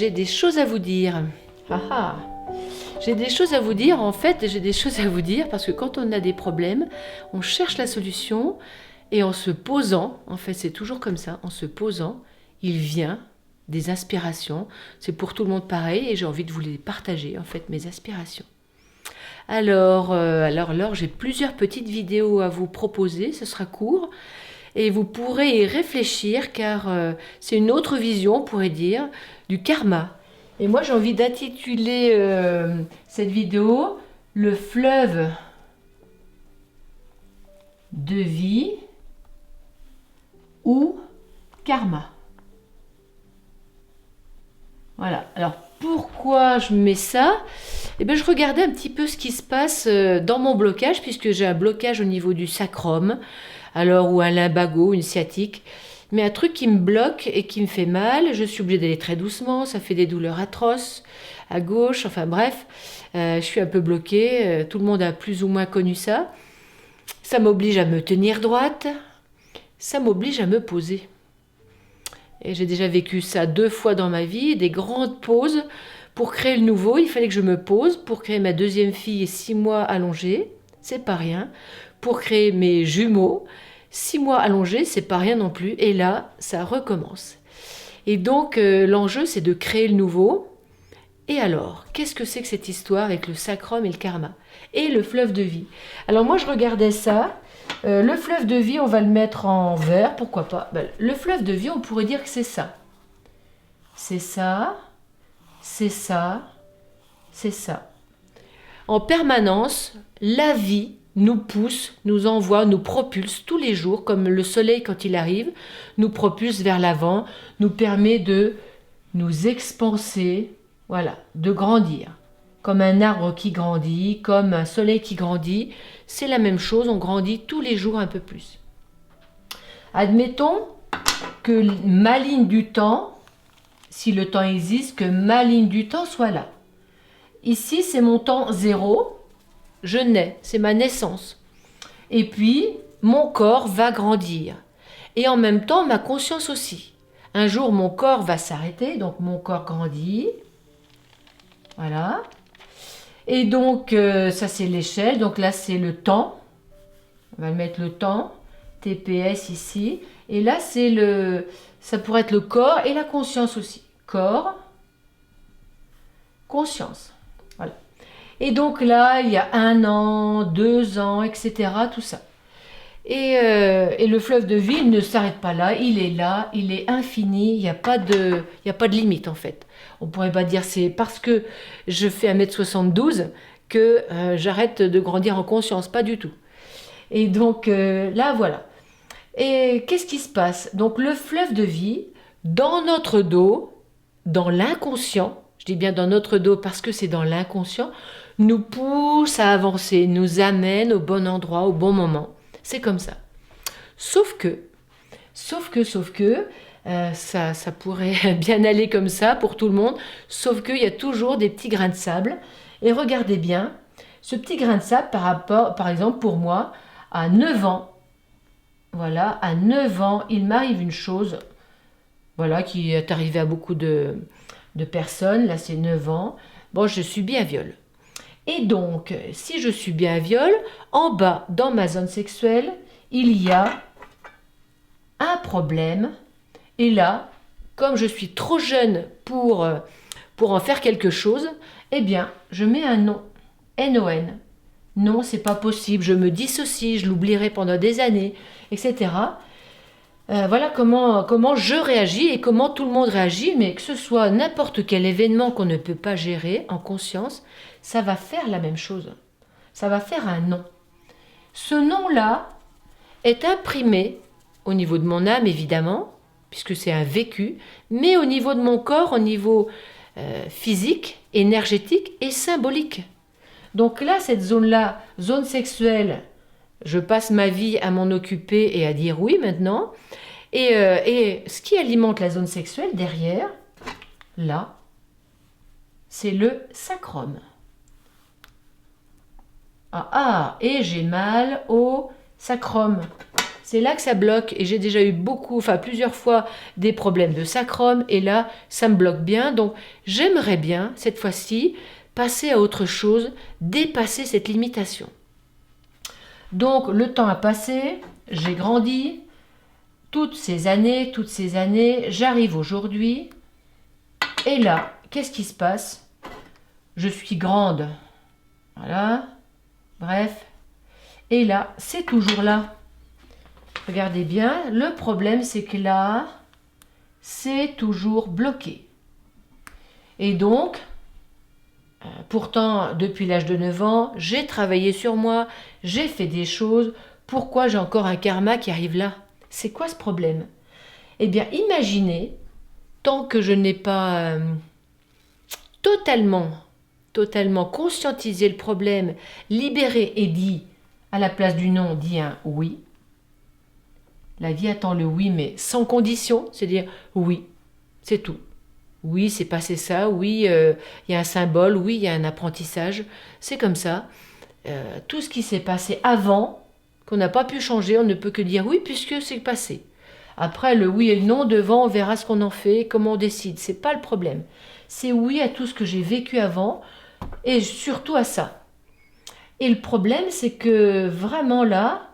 j'ai des choses à vous dire. Ah ah. J'ai des choses à vous dire, en fait, j'ai des choses à vous dire parce que quand on a des problèmes, on cherche la solution et en se posant, en fait c'est toujours comme ça, en se posant, il vient des inspirations. C'est pour tout le monde pareil et j'ai envie de vous les partager, en fait, mes aspirations. Alors, j'ai plusieurs petites vidéos à vous proposer, ce sera court. Et vous pourrez y réfléchir car c'est une autre vision, on pourrait dire, du karma. Et moi j'ai envie d'intituler cette vidéo Le fleuve de vie ou karma. Voilà, alors pourquoi je mets ça? Eh bien, je regardais un petit peu ce qui se passe dans mon blocage, puisque j'ai un blocage au niveau du sacrum, alors ou un lumbago, une sciatique, mais un truc qui me bloque et qui me fait mal. Je suis obligée d'aller très doucement, ça fait des douleurs atroces à gauche, enfin bref, je suis un peu bloquée, tout le monde a plus ou moins connu ça. Ça m'oblige à me tenir droite, ça m'oblige à me poser. Et j'ai déjà vécu ça 2 fois dans ma vie, des grandes pauses. Pour créer le nouveau, il fallait que je me pose. Pour créer ma deuxième fille, 6 mois allongés, c'est pas rien. Pour créer mes jumeaux, 6 mois allongés, c'est pas rien non plus. Et là, ça recommence. Et donc, l'enjeu, c'est de créer le nouveau. Et alors, qu'est-ce que c'est que cette histoire avec le sacrum et le karma? Et le fleuve de vie. Alors moi, je regardais ça. Le fleuve de vie, on va le mettre en vert, pourquoi pas. Ben, le fleuve de vie, on pourrait dire que c'est ça. C'est ça, c'est ça, c'est ça. En permanence, la vie nous pousse, nous envoie, nous propulse tous les jours, comme le soleil quand il arrive, nous propulse vers l'avant, nous permet de nous expanser, voilà, de grandir. Comme un arbre qui grandit, comme un soleil qui grandit, c'est la même chose, on grandit tous les jours un peu plus. Admettons que ma ligne du temps, si le temps existe, que ma ligne du temps soit là. Ici, c'est mon temps 0, je nais, c'est ma naissance. Et puis, mon corps va grandir. Et en même temps, ma conscience aussi. Un jour, mon corps va s'arrêter, donc mon corps grandit. Voilà. Et donc, ça c'est l'échelle, donc là c'est le temps. On va mettre le temps, TPS ici. Et là, ça pourrait être le corps et la conscience aussi. Corps, conscience. Voilà. Et donc là, il y a 1 an, 2 ans, etc. Tout ça. Et le fleuve de vie ne s'arrête pas là, il est infini, il n'y a pas de limite en fait. On pourrait pas dire c'est parce que je fais 1m72 que j'arrête de grandir en conscience, pas du tout. Et donc là voilà. Et qu'est-ce qui se passe? Donc le fleuve de vie, dans notre dos, dans l'inconscient, je dis bien dans notre dos parce que c'est dans l'inconscient, nous pousse à avancer, nous amène au bon endroit, au bon moment. C'est comme ça. Sauf que, ça pourrait bien aller comme ça pour tout le monde, sauf qu'il y a toujours des petits grains de sable. Et regardez bien, ce petit grain de sable par exemple, pour moi, à 9 ans, voilà, à 9 ans, il m'arrive une chose, voilà, qui est arrivée à beaucoup de personnes, là c'est 9 ans, bon, je subis un viol. Et donc, si je subis un viol, en bas, dans ma zone sexuelle, il y a un problème. Et là, comme je suis trop jeune pour en faire quelque chose, eh bien, je mets un non. N-O-N. Non, c'est pas possible, je me dissocie, je l'oublierai pendant des années, etc. Voilà comment je réagis et comment tout le monde réagit, mais que ce soit n'importe quel événement qu'on ne peut pas gérer en conscience, ça va faire la même chose. Ça va faire un non. Ce non-là est imprimé au niveau de mon âme, évidemment, puisque c'est un vécu, mais au niveau de mon corps, au niveau physique, énergétique et symbolique. Donc là, cette zone-là, zone sexuelle, je passe ma vie à m'en occuper et à dire oui maintenant. Et ce qui alimente la zone sexuelle derrière, là, c'est le sacrum. Ah, et j'ai mal au sacrum. C'est là que ça bloque et j'ai déjà eu plusieurs fois des problèmes de sacrum et là, ça me bloque bien. Donc, j'aimerais bien, cette fois-ci, passer à autre chose, dépasser cette limitation. Donc, le temps a passé, j'ai grandi, toutes ces années, j'arrive aujourd'hui et là, qu'est-ce qui se passe? Je suis grande, voilà, bref, et là, c'est toujours là. Regardez bien, le problème c'est que là, c'est toujours bloqué. Et donc, pourtant, depuis l'âge de 9 ans, j'ai travaillé sur moi, j'ai fait des choses. Pourquoi j'ai encore un karma qui arrive là? C'est quoi ce problème? Eh bien, imaginez, tant que je n'ai pas totalement conscientisé le problème, libéré et dit, à la place du non, dit un oui. La vie attend le oui, mais sans condition, c'est-à-dire oui, c'est tout. Oui, c'est passé ça, oui, il y a un symbole, oui, il y a un apprentissage, c'est comme ça. Tout ce qui s'est passé avant, qu'on n'a pas pu changer, on ne peut que dire oui puisque c'est passé. Après, le oui et le non, devant, on verra ce qu'on en fait, comment on décide, c'est pas le problème. C'est oui à tout ce que j'ai vécu avant et surtout à ça. Et le problème, c'est que vraiment là,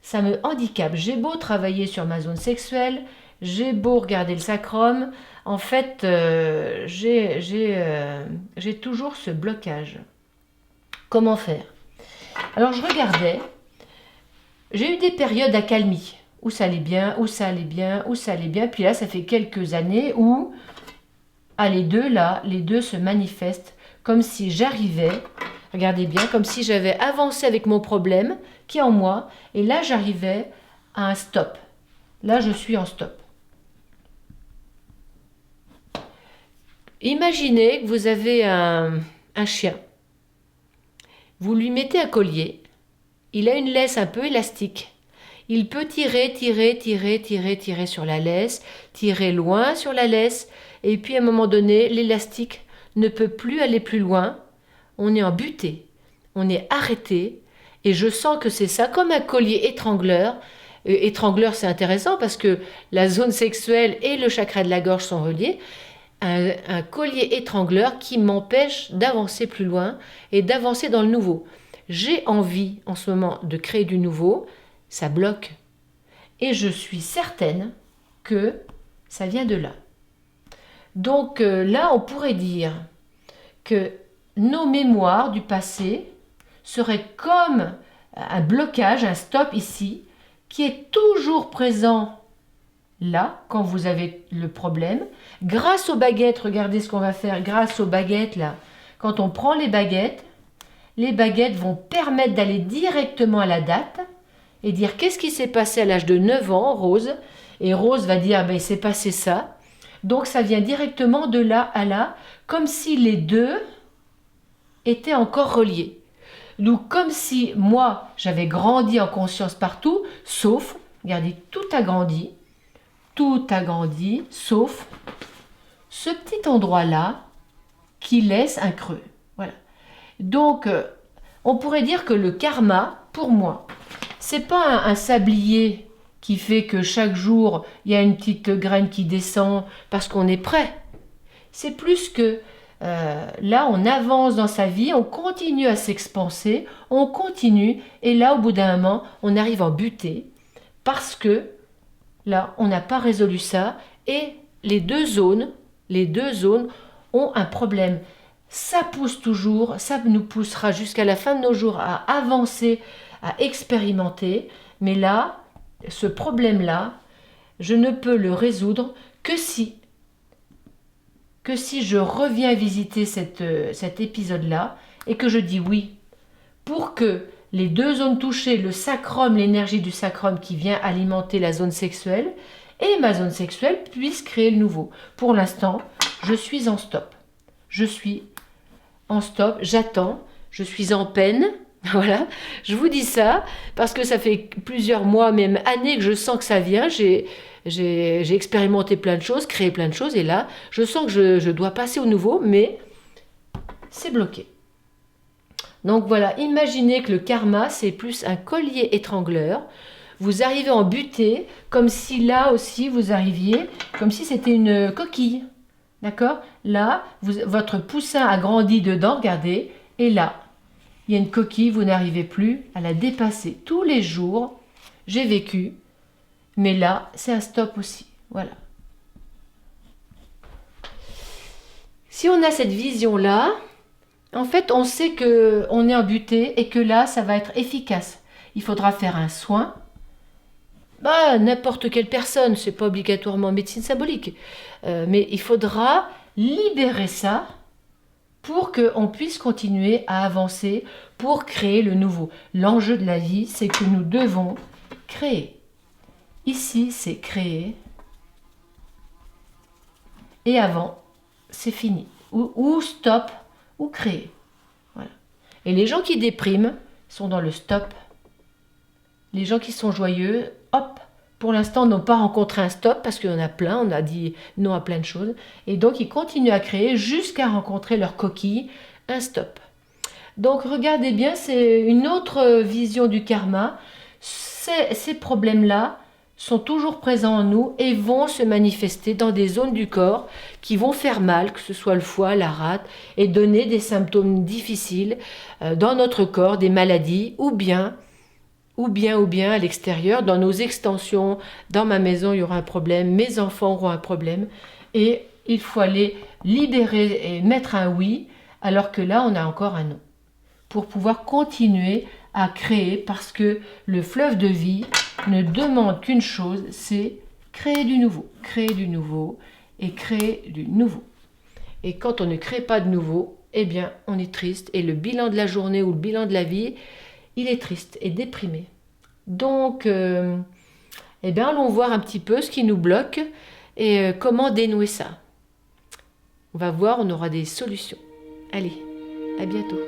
ça me handicape. J'ai beau travailler sur ma zone sexuelle, j'ai beau regarder le sacrum, en fait, j'ai toujours ce blocage. Comment faire? Alors je regardais, j'ai eu des périodes d'accalmie, où ça allait bien, où ça allait bien, où ça allait bien, puis là, ça fait quelques années où, les deux se manifestent, comme si j'arrivais, regardez bien, comme si j'avais avancé avec mon problème qui est en moi, et là j'arrivais à un stop. Là je suis en stop. Imaginez que vous avez un chien. Vous lui mettez un collier, il a une laisse un peu élastique. Il peut tirer sur la laisse, tirer loin sur la laisse, et puis à un moment donné, l'élastique ne peut plus aller plus loin. On est en butée, on est arrêté, et je sens que c'est ça, comme un collier étrangleur. Étrangleur, c'est intéressant parce que la zone sexuelle et le chakra de la gorge sont reliés. Un collier étrangleur qui m'empêche d'avancer plus loin et d'avancer dans le nouveau. J'ai envie en ce moment de créer du nouveau, ça bloque. Et je suis certaine que ça vient de là. Donc là, on pourrait dire que nos mémoires du passé seraient comme un blocage, un stop ici, qui est toujours présent là, quand vous avez le problème. Grâce aux baguettes, regardez ce qu'on va faire, grâce aux baguettes là, quand on prend les baguettes vont permettre d'aller directement à la date et dire qu'est-ce qui s'est passé à l'âge de 9 ans, Rose, et Rose va dire, il s'est passé ça. Donc ça vient directement de là à là, comme si les deux étaient encore reliés. Donc comme si moi, j'avais grandi en conscience partout, sauf, regardez, tout a grandi, sauf ce petit endroit-là qui laisse un creux. Voilà. Donc, on pourrait dire que le karma, pour moi, c'est pas un sablier qui fait que chaque jour, il y a une petite graine qui descend parce qu'on est prêt. C'est plus que là, on avance dans sa vie, on continue à s'expanser, on continue, et là, au bout d'un moment, on arrive en butée parce que là, on n'a pas résolu ça, et les deux zones ont un problème. Ça pousse toujours, ça nous poussera jusqu'à la fin de nos jours à avancer, à expérimenter, mais là, ce problème-là, je ne peux le résoudre que si je reviens visiter cet épisode-là et que je dis oui, pour que les deux zones touchées, le sacrum, l'énergie du sacrum qui vient alimenter la zone sexuelle, et ma zone sexuelle puissent créer le nouveau. Pour l'instant, je suis en stop. Je suis en stop, j'attends, je suis en peine. Voilà, je vous dis ça parce que ça fait plusieurs mois, même années que je sens que ça vient. J'ai expérimenté plein de choses, créé plein de choses, et là, je sens que je dois passer au nouveau, mais c'est bloqué. Donc voilà, imaginez que le karma, c'est plus un collier étrangleur. vous arrivez en butée, comme si là aussi vous arriviez, comme si c'était une coquille. D'accord? Là, votre poussin a grandi dedans, regardez, et là, il y a une coquille, vous n'arrivez plus à la dépasser. Tous les jours, j'ai vécu, mais là, c'est un stop aussi. Voilà. Si on a cette vision-là, en fait, on sait qu'on est en butée et que là, ça va être efficace. Il faudra faire un soin. Bah, n'importe quelle personne, c'est pas obligatoirement médecine symbolique. Mais il faudra libérer ça pour qu'on puisse continuer à avancer, pour créer le nouveau. L'enjeu de la vie, c'est que nous devons créer. Ici, c'est créer. Et avant, c'est fini. Ou stop, ou créer. Voilà. Et les gens qui dépriment sont dans le stop. Les gens qui sont joyeux, hop, pour l'instant n'ont pas rencontré un stop parce qu'il y en a plein, on a dit non à plein de choses. Et donc ils continuent à créer jusqu'à rencontrer leur coquille, un stop. Donc regardez bien, c'est une autre vision du karma. Ces problèmes-là sont toujours présents en nous et vont se manifester dans des zones du corps qui vont faire mal, que ce soit le foie, la rate, et donner des symptômes difficiles dans notre corps, des maladies, ou bien à l'extérieur, dans nos extensions, dans ma maison, il y aura un problème, mes enfants auront un problème, et il faut aller libérer et mettre un oui, alors que là, on a encore un non, pour pouvoir continuer à créer, parce que le fleuve de vie ne demande qu'une chose, c'est créer du nouveau et créer du nouveau. Et quand on ne crée pas de nouveau, eh bien, on est triste, et le bilan de la journée ou le bilan de la vie, il est triste et déprimé. Donc, eh bien, allons voir un petit peu ce qui nous bloque et comment dénouer ça. On va voir, on aura des solutions. Allez, à bientôt.